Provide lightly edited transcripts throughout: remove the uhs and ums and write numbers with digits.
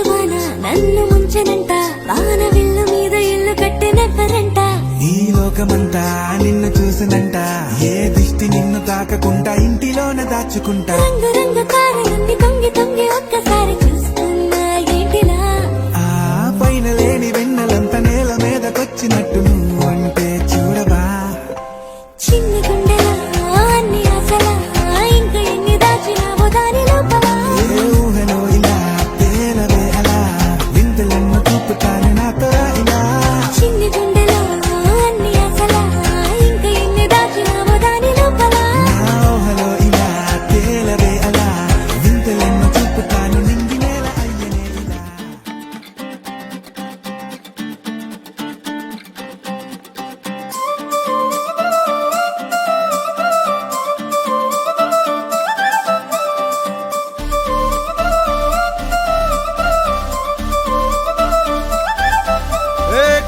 వాన నన్ను ముంచెనంట వాన విల్లు మీద ఇల్లు కట్టినెవ్వరంట ఈ లోకమంతా నిన్ను చూసినంట ఏ దిష్టి నిన్ను తాకకుండా ఇంటిలోన దాచుకుంటా రంగు రంగు కారణి తొంగి తొంగి ఒక్కసారి చూస్తున్నా ఏంటిలా ఆ పైన లేని వెన్నెలంత నేల మీదకొచ్చినట్టు నువ్వు అంటే చూడవా చిన్ని గుండెలా అన్ని ఆశలా ఇంకా ఎన్ని దాచినావో దాని లోపల ఏ ఊహలో ఇలా తేలవే అలా వింతలెన్నో చూపుతాను నాతో ఇలా చిన్ని గుండెలా అన్ని ఆశలా ఇంకా ఎన్ని దాచినావో దాని లోపల నా ఊహలో ఇలా తేలవే అలా వింతలెన్నో చూపుతాను నింగి నేల అయ్యనే ఇలా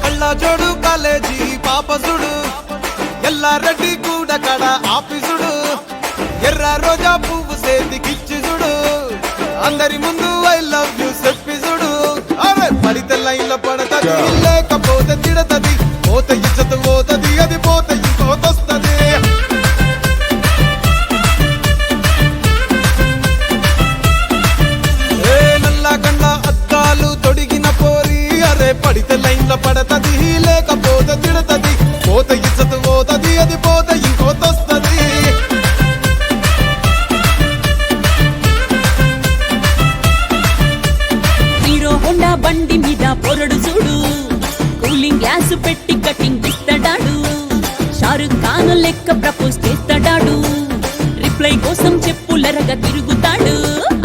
కళ్ళ జోడు కాలేజీ పాపసుడు ఎల్లారెడ్డి కూడా కడ ఆఫీసుడు ఎర్ర రోజా పువ్వు సేతికిచ్చి చూడు అందరి ముందు ఐ లవ్ యూ చెప్పిసుడు అరే పడితే లైన్లో పడతది లేకపోతే తిడతది పోత ఇచ్చత పోతది అది పోత ఇంకోతొస్తది నల్లా కన్న అద్దాలు తొడిగిన పోరి అరే పడితే లైన్లో పడతది లేకపోతే తిడతది పోత ఇచ్చత పోతది అది పోత ఇంకోతొస్తది హీరో హోండా బండి మీద పొరడు చూడు కూలింగ్ గ్లాస్ పెట్టి కటింగ్ ఇస్తాడాడు షారుఖ్ ఖాన్ లెక్క ప్రపోజ్ చేస్తాడాడు రిప్లై కోసం చెప్పులరగా తిరుగుతాడు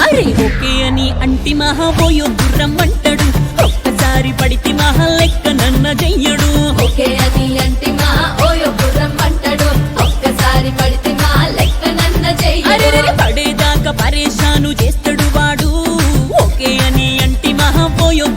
అరే ఓకే అని అంటి మహా పోయో గుర్రం అంటాడు ఒక్కసారి పడితే మహా లెక్క నన్న చెయ్యడు ఓకే అని అంటే మా ఓయో గుర్రం అంటాడు ఒక్కసారి పడితే మా లెక్క నన్న అరే చెయ్యడు పడేదాకా పరేషాను చేస్తాడు వాడు ఓకే అని అంటి మహా పోయో